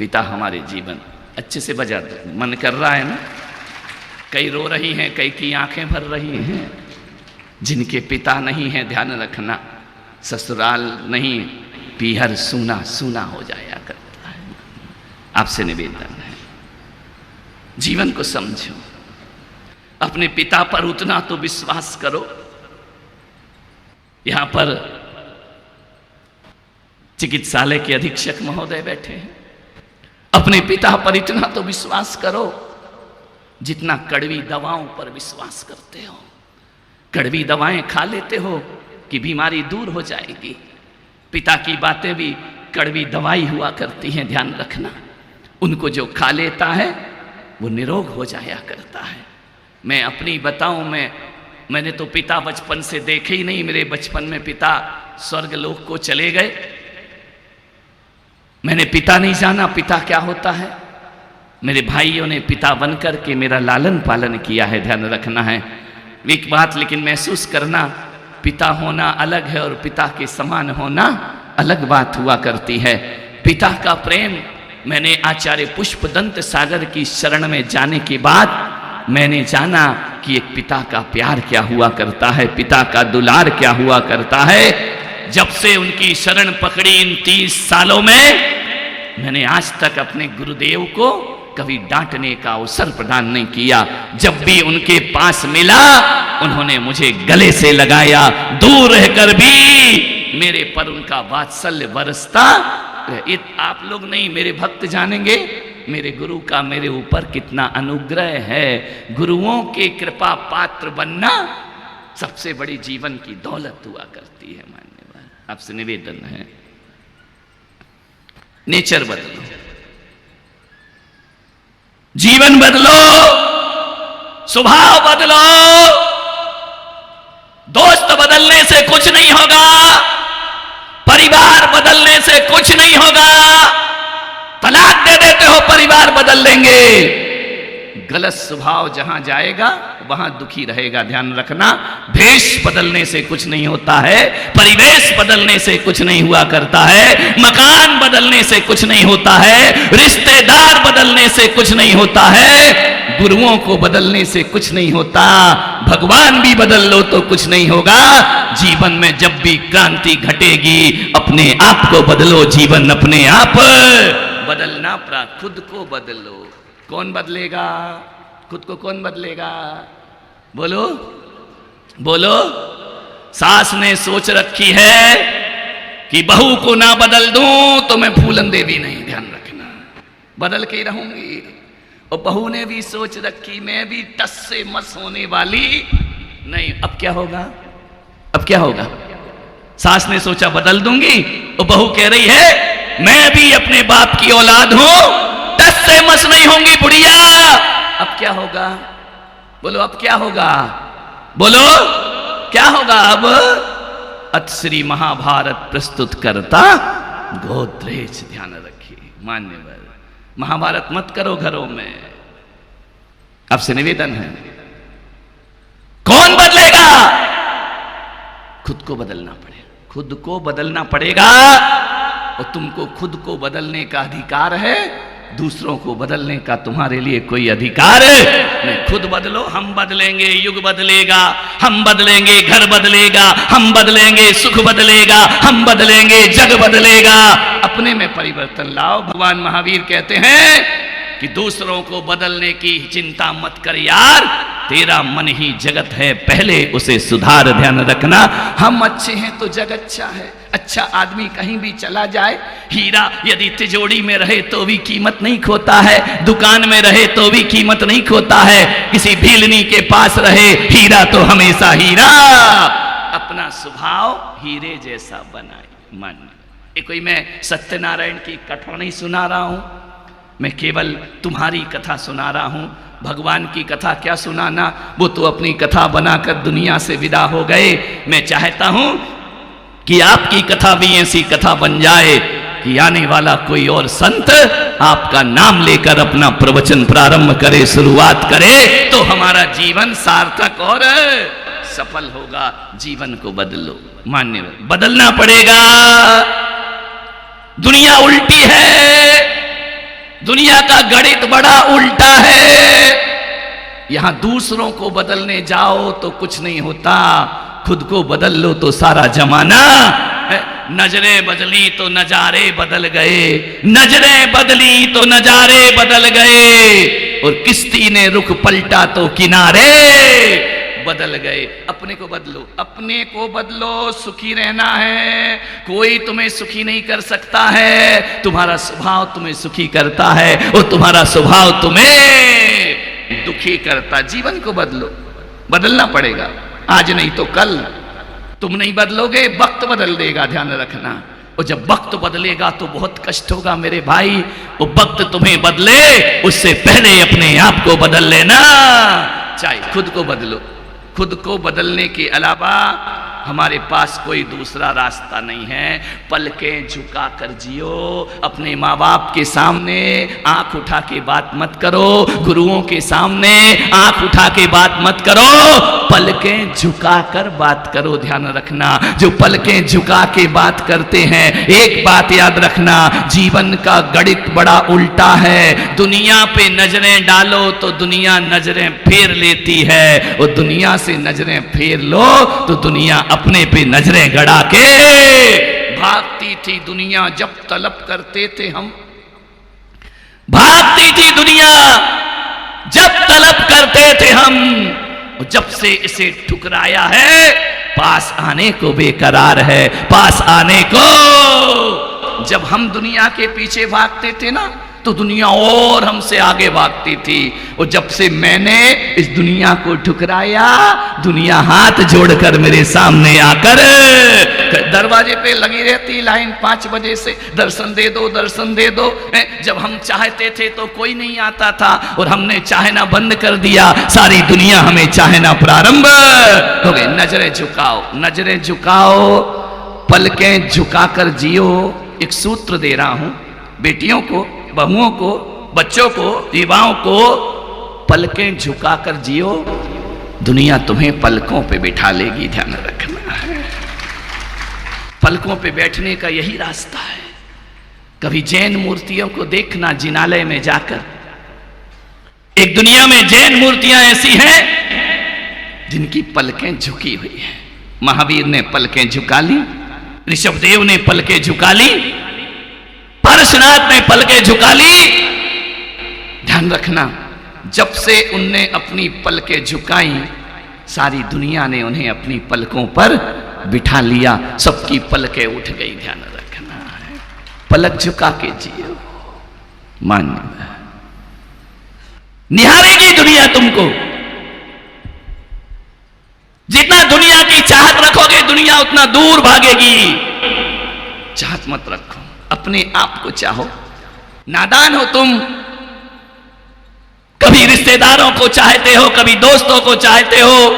पिता हमारे जीवन। अच्छे से बजा दो, मन कर रहा है ना। कई रो रही हैं, कई की आंखें भर रही हैं। जिनके पिता नहीं है ध्यान रखना, ससुराल नहीं पीहर सूना सूना हो जाया करता है। आपसे निवेदन है, जीवन को समझो, अपने पिता पर उतना तो विश्वास करो। यहां पर चिकित्सालय के अधीक्षक महोदय बैठे हैं, अपने पिता पर इतना तो विश्वास करो जितना कड़वी दवाओं पर विश्वास करते हो। कड़वी दवाएं खा लेते हो कि बीमारी दूर हो जाएगी, पिता की बातें भी कड़वी दवाई हुआ करती हैं, ध्यान रखना। उनको जो खा लेता है वो निरोग हो जाया करता है। मैं अपनी बताऊं, मैंने तो पिता बचपन से देखे ही नहीं। मेरे बचपन में पिता स्वर्ग लोक को चले गए, मैंने पिता नहीं जाना पिता क्या होता है। मेरे भाइयों ने पिता बन करके मेरा लालन पालन किया है, ध्यान रखना है। एक बात लेकिन महसूस करना, पिता होना अलग है और पिता के समान होना अलग बात हुआ करती है। पिता का प्रेम मैंने आचार्य पुष्पदंत सागर की शरण में जाने के बाद मैंने जाना कि एक पिता का प्यार क्या हुआ करता है, पिता का दुलार क्या हुआ करता है। जब से उनकी शरण पकड़ी इन 30 सालों में, मैंने आज तक अपने गुरुदेव को कभी डांटने का अवसर प्रदान नहीं किया। जब भी उनके पास मिला उन्होंने मुझे गले से लगाया, दूर रहकर भी मेरे पर उनका वात्सल्य बरसता। आप लोग नहीं, मेरे भक्त जानेंगे मेरे गुरु का मेरे ऊपर कितना अनुग्रह है। गुरुओं के कृपा पात्र बनना सबसे बड़ी जीवन की दौलत हुआ करती है। मान्यवर, आपसे निवेदन है, नेचर बदलो, जीवन बदलो, स्वभाव बदलो। दोस्त बदलने से कुछ नहीं होगा, परिवार बदलने से कुछ नहीं होगा। तलाक दे देते हो, परिवार बदल लेंगे। गलत स्वभाव जहां जाएगा वहां दुखी रहेगा, ध्यान रखना। भेष बदलने से कुछ नहीं होता है, परिवेश बदलने से कुछ नहीं हुआ करता है, मकान बदलने से कुछ नहीं होता है, रिश्तेदार बदलने से कुछ नहीं होता है, गुरुओं को बदलने से कुछ नहीं होता। भगवान भी बदल लो तो कुछ नहीं होगा। जीवन में जब भी क्रांति घटेगी अपने आप को बदलो, जीवन अपने आप बदलना पड़ा। खुद को बदलो। कौन बदलेगा खुद को? कौन बदलेगा? बोलो बोलो। सास ने सोच रखी है कि बहू को ना बदल दूं तो मैं फूलन देवी नहीं, ध्यान रखना, बदल के ही रहूंगी। और बहू ने भी सोच रखी मैं भी टस से मस होने वाली नहीं। अब क्या होगा? अब क्या होगा? सास ने सोचा बदल दूंगी और बहू कह रही है मैं भी अपने बाप की औलाद हूं, टस से मस नहीं होंगी बुढ़िया। अब क्या होगा? बोलो अब क्या होगा? बोलो क्या होगा? अब अतश्री महाभारत प्रस्तुत करता गोदरेज, ध्यान रखिए। मान्यवर, महाभारत मत करो घरों में। आपसे निवेदन है, कौन बदलेगा? खुद को बदलना पड़ेगा, खुद को बदलना पड़ेगा। और तुमको खुद को बदलने का अधिकार है, दूसरों को बदलने का तुम्हारे लिए कोई अधिकार नहीं। खुद बदलो, हम बदलेंगे, युग बदलेगा, हम बदलेंगे, घर बदलेगा, हम बदलेंगे, सुख बदलेगा, हम बदलेंगे, जग बदलेगा। अपने में परिवर्तन लाओ। भगवान महावीर कहते हैं कि दूसरों को बदलने की चिंता मत कर यार, तेरा मन ही जगत है, पहले उसे सुधार, ध्यान रखना। हम अच्छे हैं तो जग अच्छा है। अच्छा आदमी कहीं भी चला जाए, हीरा यदि तिजोरी में रहे तो भी कीमत नहीं खोता है, दुकान में रहे तो भी कीमत नहीं खोता है, किसी भीलनी के पास रहे हीरा तो हमेशा हीरा। अपना स्वभाव हीरे जैसा बनाए। मन ये कोई मैं सत्यनारायण की कथा नहीं सुना रहा हूं, मैं केवल तुम्हारी कथा सुना रहा हूं। भगवान की कथा क्या सुनाना, वो तो अपनी कथा बनाकर दुनिया से विदा हो गए। मैं चाहता हूं कि आपकी कथा भी ऐसी कथा बन जाए कि आने वाला कोई और संत आपका नाम लेकर अपना प्रवचन प्रारंभ करे, शुरुआत करे, तो हमारा जीवन सार्थक और सफल होगा। जीवन को बदलो। मान्य बदलना पड़ेगा। दुनिया उल्टी है, दुनिया का गणित बड़ा उल्टा है। यहां दूसरों को बदलने जाओ तो कुछ नहीं होता, खुद को बदल लो तो सारा जमाना। नजरें बदली तो नजारे बदल गए, नजरें बदली तो नजारे बदल गए, और किश्ती ने रुख पलटा तो किनारे बदल गए। अपने को बदलो, अपने को बदलो, सुखी रहना है। कोई तुम्हें सुखी नहीं कर सकता है, तुम्हारा स्वभाव तुम्हें सुखी करता है और तुम्हारा स्वभाव तुम्हें दुखी करता। जीवन को बदलो, बदलना पड़ेगा, आज नहीं तो कल। तुम नहीं बदलोगे, वक्त बदल देगा, ध्यान रखना। और जब वक्त बदलेगा तो बहुत कष्ट होगा मेरे भाई। वो वक्त तुम्हें बदले उससे पहले अपने आप को बदल लेना। चाहे खुद को बदलो, खुद को बदलने के अलावा हमारे पास कोई दूसरा रास्ता नहीं है। पलकें झुका कर जियो, अपने माँ बाप के सामने आंख उठा के बात मत करो, गुरुओं के सामने आंख उठा के बात मत करो, पलकें झुका कर बात करो। ध्यान रखना, जो पलकें झुका के बात करते हैं, एक बात याद रखना, जीवन का गणित बड़ा उल्टा है। दुनिया पे नजरें डालो तो दुनिया नजरें फेर लेती है, और दुनिया से नजरें फेर लो तो दुनिया अपने पे नजरें गड़ा के भागती थी दुनिया। जब तलब करते थे हम, भागती थी दुनिया जब तलब करते थे हम। और जब से इसे ठुकराया है, पास आने को बेकरार है, पास आने को। जब हम दुनिया के पीछे भागते थे ना, तो दुनिया और हमसे आगे भागती थी। और जब से मैंने इस दुनिया को ठुकराया, दुनिया हाथ जोड़कर मेरे सामने आकर दरवाजे पे लगी रहती लाइन 5 बजे से, दर्शन दे दो, दर्शन दे दो। जब हम चाहते थे तो कोई नहीं आता था, और हमने चाहना बंद कर दिया, सारी दुनिया हमें चाहना प्रारंभ हो गई। नजरें झुकाओ, नजरें झुकाओ, पलकें झुकाकर जियो। एक सूत्र दे रहा हूं बेटियों को, बहुओं को, बच्चों को, युवाओं को, पलकें झुकाकर जियो, दुनिया तुम्हें पलकों पे बिठा लेगी। ध्यान रखना है, पलकों पे बैठने का यही रास्ता है। कभी जैन मूर्तियों को देखना जिनालय में जाकर। एक दुनिया में जैन मूर्तियां ऐसी हैं जिनकी पलकें झुकी हुई हैं। महावीर ने पलकें झुका ली, ऋषभदेव ने पलकें झुका ली, परशुनाथ ने पलकें झुका ली। ध्यान रखना, जब से उनने अपनी पलकें झुकाई, सारी दुनिया ने उन्हें अपनी पलकों पर बिठा लिया, सबकी पलकें उठ गई। ध्यान रखना है, पलक झुका के जियो। मान्य निहारेगी दुनिया तुमको। जितना दुनिया की चाहत रखोगे, दुनिया उतना दूर भागेगी। चाहत मत रखो, अपने आप को चाहो। नादान हो तुम, कभी रिश्तेदारों को चाहते हो, कभी दोस्तों को चाहते हो,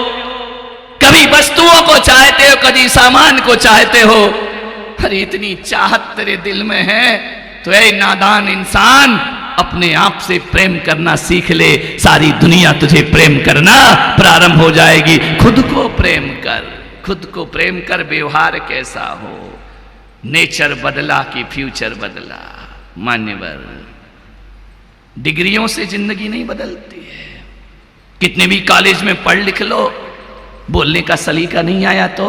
कभी वस्तुओं को चाहते हो, कभी सामान को चाहते हो। अरे इतनी चाहत तेरे दिल में है तो ऐ नादान इंसान, अपने आप से प्रेम करना सीख ले, सारी दुनिया तुझे प्रेम करना प्रारंभ हो जाएगी। खुद को प्रेम कर, खुद को प्रेम कर। व्यवहार कैसा हो, नेचर बदला कि फ्यूचर बदला। मान्यवर, डिग्रियों से जिंदगी नहीं बदलती है। कितने भी कॉलेज में पढ़ लिख लो, बोलने का सलीका नहीं आया तो,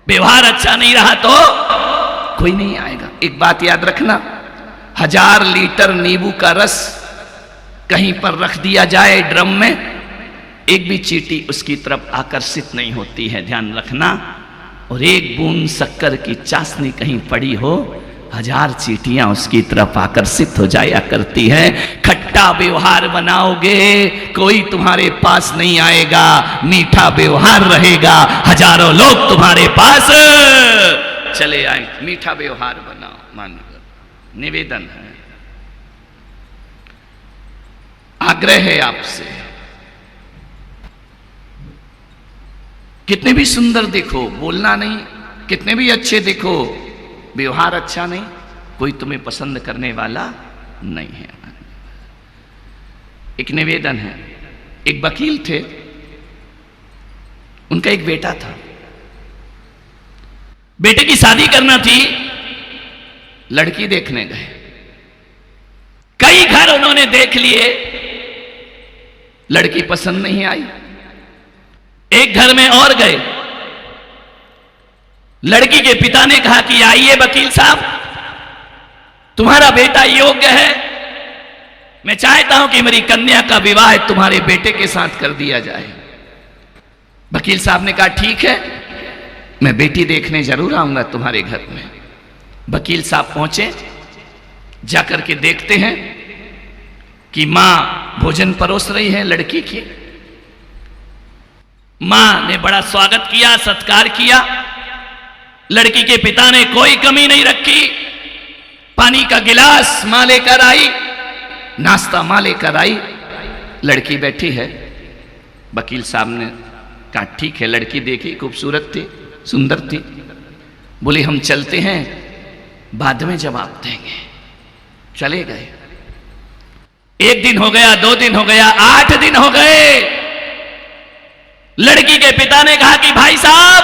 व्यवहार अच्छा नहीं रहा तो कोई नहीं आएगा। एक बात याद रखना, 1000 लीटर नींबू का रस कहीं पर रख दिया जाए ड्रम में, एक भी चींटी उसकी तरफ आकर्षित नहीं होती है। ध्यान रखना। और एक बूंद शक्कर की चाशनी कहीं पड़ी हो, 1000 चींटियां उसकी तरफ आकर्षित हो जाया करती हैं। खट्टा व्यवहार बनाओगे, कोई तुम्हारे पास नहीं आएगा। मीठा व्यवहार रहेगा, हजारों लोग तुम्हारे पास चले आए। मीठा व्यवहार बनाओ। मान्यवर, निवेदन है, आग्रह है आपसे। कितने भी सुंदर देखो, बोलना नहीं, कितने भी अच्छे देखो, व्यवहार अच्छा नहीं, कोई तुम्हें पसंद करने वाला नहीं है। एक निवेदन है, एक वकील थे, उनका एक बेटा था, बेटे की शादी करना थी, लड़की देखने गए। कई घर उन्होंने देख लिए, लड़की पसंद नहीं आई। एक घर में और गए, लड़की के पिता ने कहा कि आइए वकील साहब, तुम्हारा बेटा योग्य है, मैं चाहता हूं कि मेरी कन्या का विवाह तुम्हारे बेटे के साथ कर दिया जाए। वकील साहब ने कहा ठीक है, मैं बेटी देखने जरूर आऊंगा तुम्हारे घर में। वकील साहब पहुंचे, जाकर के देखते हैं कि मां भोजन परोस रही है लड़की की। मां ने बड़ा स्वागत किया, सत्कार किया। लड़की के पिता ने कोई कमी नहीं रखी। पानी का गिलास मां लेकर आई, नाश्ता मां लेकर आई। लड़की बैठी है। वकील साहब ने कहा ठीक है, लड़की देखी, खूबसूरत थी, सुंदर थी। बोले हम चलते हैं, बाद में जवाब देंगे। चले गए। 1 दिन हो गया, 2 दिन हो गया, 8 दिन हो गए। लड़की के पिता ने कहा कि भाई साहब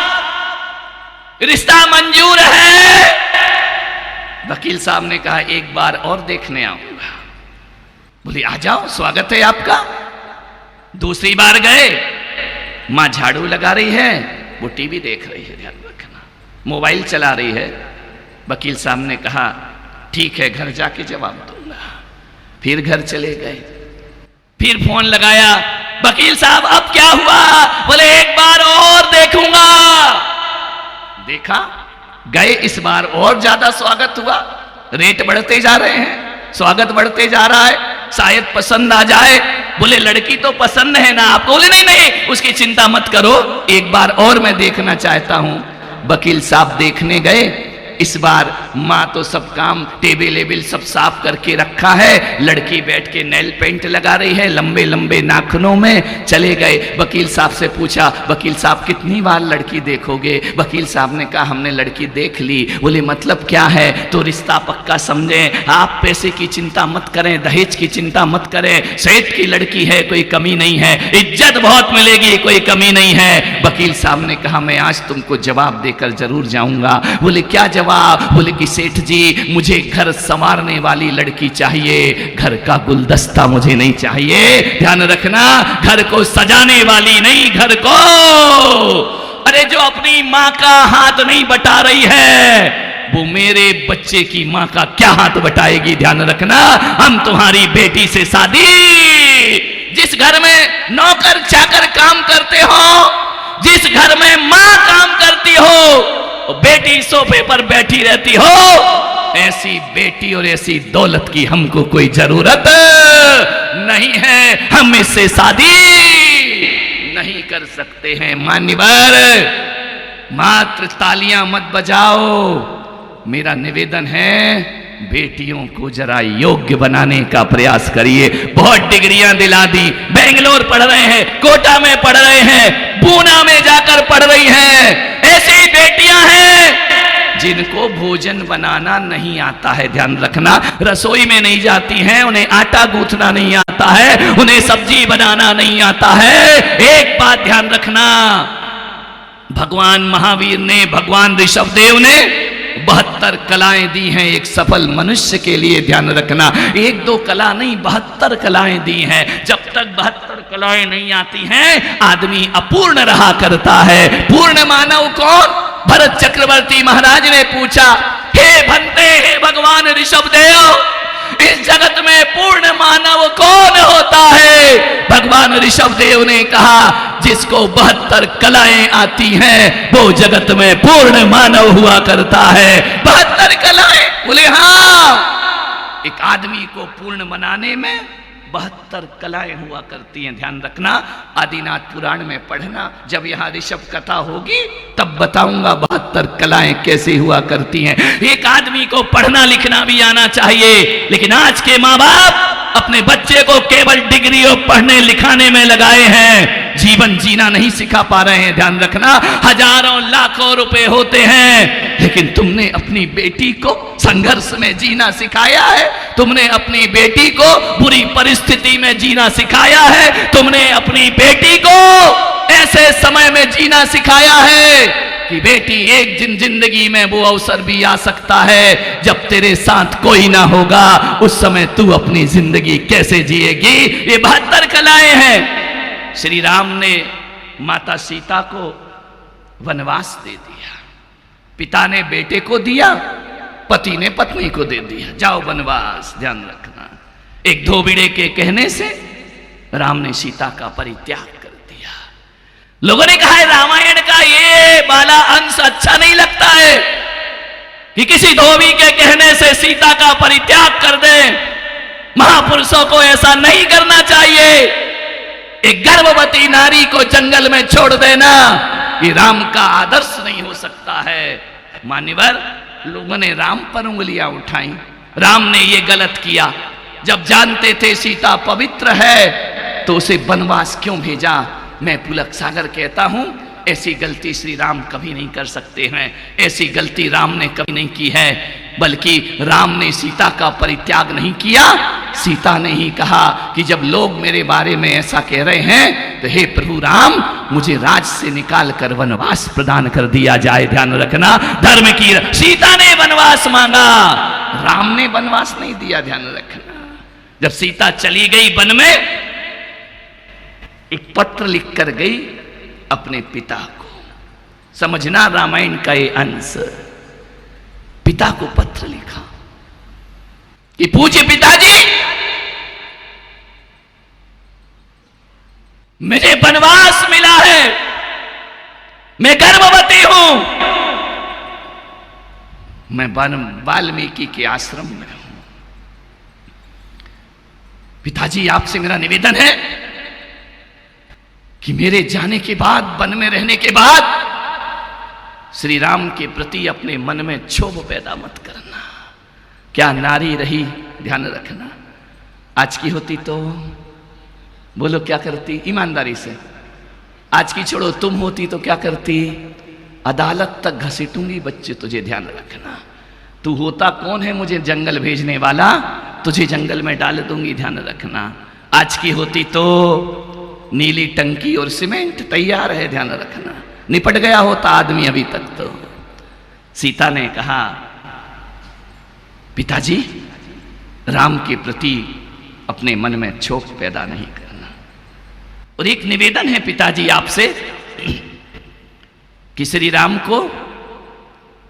रिश्ता मंजूर है। वकील साहब ने कहा एक बार और देखने आऊंगा। बोले आ जाओ, स्वागत है आपका। दूसरी बार गए, मां झाड़ू लगा रही है, वो टीवी देख रही है, ध्यान रखना, मोबाइल चला रही है। वकील साहब ने कहा ठीक है, घर जाके जवाब दूंगा। फिर घर चले गए, फिर फोन लगाया, वकील साहब अब क्या हुआ? बोले एक बार और देखूंगा। देखा, गए, इस बार और ज्यादा स्वागत हुआ। रेट बढ़ते जा रहे हैं, स्वागत बढ़ते जा रहा है, शायद पसंद आ जाए। बोले लड़की तो पसंद है ना आपको? बोले नहीं नहीं, उसकी चिंता मत करो, एक बार और मैं देखना चाहता हूं। वकील साहब देखने गए। इस बार मां तो सब काम टेबल लेबल सब साफ करके रखा है, लड़की बैठ के नेल पेंट लगा रही है लंबे लंबे नाखूनों में। चले गए, वकील साहब से पूछा वकील साहब कितनी बार लड़की देखोगे? वकील साहब ने कहा हमने लड़की देख ली। बोले मतलब क्या है? तो रिश्ता पक्का समझें, आप पैसे की चिंता मत करें, दहेज की चिंता मत करें, सेठ की लड़की है, कोई कमी नहीं है, इज्जत बहुत मिलेगी, कोई कमी नहीं है। वकील साहब ने कहा मैं आज तुमको जवाब देकर जरूर जाऊंगा। बोले क्या जवाब? बोले कि सेठ जी मुझे घर संवारने वाली लड़की चाहिए, घर का गुलदस्ता मुझे नहीं चाहिए। ध्यान रखना, घर को सजाने वाली नहीं, घर को, अरे जो अपनी मां का हाथ नहीं बटा रही है वो मेरे बच्चे की मां का क्या हाथ बटाएगी? ध्यान रखना, हम तुम्हारी बेटी से शादी, जिस घर में नौकर चाकर काम करते हो, जिस घर में मां काम करती हो, बेटी सोफे पर बैठी रहती हो, ऐसी बेटी और ऐसी दौलत की हमको कोई जरूरत नहीं है, हम इससे शादी नहीं कर सकते हैं। मान्यवर, मात्र तालियां मत बजाओ, मेरा निवेदन है बेटियों को जरा योग्य बनाने का प्रयास करिए। बहुत डिग्रियां दिला दी, बेंगलोर पढ़ रहे हैं, कोटा में पढ़ रहे हैं, पूना में जाकर पढ़ रही हैं। ऐसी बेटियां हैं जिनको भोजन बनाना नहीं आता है। ध्यान रखना, रसोई में नहीं जाती हैं, उन्हें आटा गूंथना नहीं आता है, उन्हें सब्जी बनाना नहीं आता है। एक बात ध्यान रखना, भगवान महावीर ने, भगवान ऋषभदेव ने 72 कलाएं दी हैं एक सफल मनुष्य के लिए। ध्यान रखना, 1-2 कला नहीं, 72 कलाएं दी हैं। जब तक 72 कलाएं नहीं आती हैं, आदमी अपूर्ण रहा करता है। पूर्ण मानव कौन? भरत चक्रवर्ती महाराज ने पूछा, हे भंते, हे भगवान ऋषभदेव, इस जगत में पूर्ण मानव कौन होता है? भगवान ऋषभदेव ने कहा, जिसको 72 कलाएं आती हैं वो जगत में पूर्ण मानव हुआ करता है। 72 कलाएं? बोले हाँ, एक आदमी को पूर्ण बनाने में 72 कलाएं हुआ करती हैं। ध्यान रखना, आदिनाथ पुराण में पढ़ना, जब यहाँ ऋषभ कथा होगी तब बताऊंगा 72 कलाएं कैसे हुआ करती हैं। एक आदमी को पढ़ना लिखना भी आना चाहिए, लेकिन आज के माँ बाप अपने बच्चे को केवल डिग्री और पढ़ने लिखाने में लगाए हैं, जीवन जीना नहीं सिखा पा रहे हैं। ध्यान रखना, हजारों लाखों रुपए होते हैं, लेकिन तुमने अपनी बेटी को संघर्ष में जीना सिखाया है? तुमने अपनी बेटी को बुरी परिस्थिति में जीना सिखाया है? तुमने अपनी बेटी को ऐसे समय में जीना सिखाया है? कि बेटी एक दिन जिंदगी में वो अवसर भी आ सकता है जब तेरे साथ कोई ना होगा, उस समय तू अपनी जिंदगी कैसे जिएगी। ये 72 कलाएं हैं। श्री राम ने माता सीता को वनवास दे दिया, पिता ने बेटे को दिया, पति ने पत्नी को दे दिया, जाओ वनवास। ध्यान रखना, एक धोबिड़े के कहने से राम ने सीता का परित्याग कर दिया। लोगों ने कहा है रामायण का ये वाला अंश अच्छा नहीं लगता है कि किसी धोबी के कहने से सीता का परित्याग कर दे। महापुरुषों को ऐसा नहीं करना चाहिए। एक गर्भवती नारी को जंगल में छोड़ देना ये राम का आदर्श नहीं हो सकता है। मान्यवर, लोगों ने राम पर उंगलियां उठाई। राम ने ये गलत किया, जब जानते थे सीता पवित्र है तो उसे वनवास क्यों भेजा। मैं पुलक सागर कहता हूं, ऐसी गलती श्री राम कभी नहीं कर सकते हैं। ऐसी गलती राम ने कभी नहीं की है, बल्कि राम ने सीता का परित्याग नहीं किया। सीता ने ही कहा कि जब लोग मेरे बारे में ऐसा कह रहे हैं तो हे प्रभु राम, मुझे राज से निकाल कर वनवास प्रदान कर दिया जाए। ध्यान रखना, धर्म की सीता ने वनवास मांगा, राम ने वनवास नहीं दिया। ध्यान रखना, जब सीता चली गई वन में, एक पत्र लिखकर गई अपने पिता को। समझना रामायण का ये अंश, पिता को पत्र लिखा कि पूज्य पिताजी, मुझे वनवास मिला है, मैं गर्भवती हूं, मैं वाल्मीकि के आश्रम में हूं। पिताजी, आपसे मेरा निवेदन है कि मेरे जाने के बाद, वन में रहने के बाद, श्री राम के प्रति अपने मन में क्षोभ पैदा मत करना। क्या नारी रही, ध्यान रखना। आज की होती तो बोलो क्या करती, ईमानदारी से। आज की छोड़ो, तुम होती तो क्या करती, अदालत तक घसीटूंगी बच्चे तुझे। ध्यान रखना, तू होता कौन है मुझे जंगल भेजने वाला, तुझे जंगल में डाल दूंगी। ध्यान रखना, आज की होती तो नीली टंकी और सीमेंट तैयार है। ध्यान रखना, निपट गया होता आदमी अभी तक तो। सीता ने कहा, पिताजी, राम के प्रति अपने मन में क्षोभ पैदा नहीं करना। और एक निवेदन है पिताजी आपसे कि श्री राम को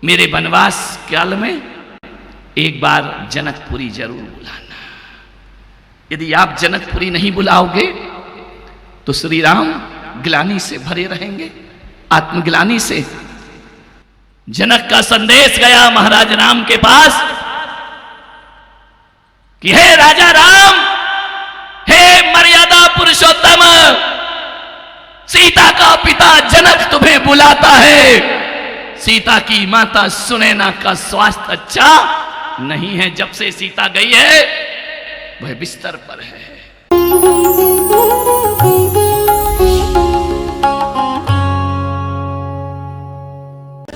मेरे वनवास काल में एक बार जनकपुरी जरूर बुलाना। यदि आप जनकपुरी नहीं बुलाओगे तो श्री राम ग्लानि से भरे रहेंगे, आत्मग्लानि से। जनक का संदेश गया महाराज राम के पास कि हे राजा राम, हे मर्यादा पुरुषोत्तम, सीता का पिता जनक तुम्हें बुलाता है। सीता की माता सुनैना का स्वास्थ्य अच्छा नहीं है। जब से सीता गई है वह बिस्तर पर है।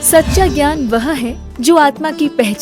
सच्चा ज्ञान वह है जो आत्मा की पहचान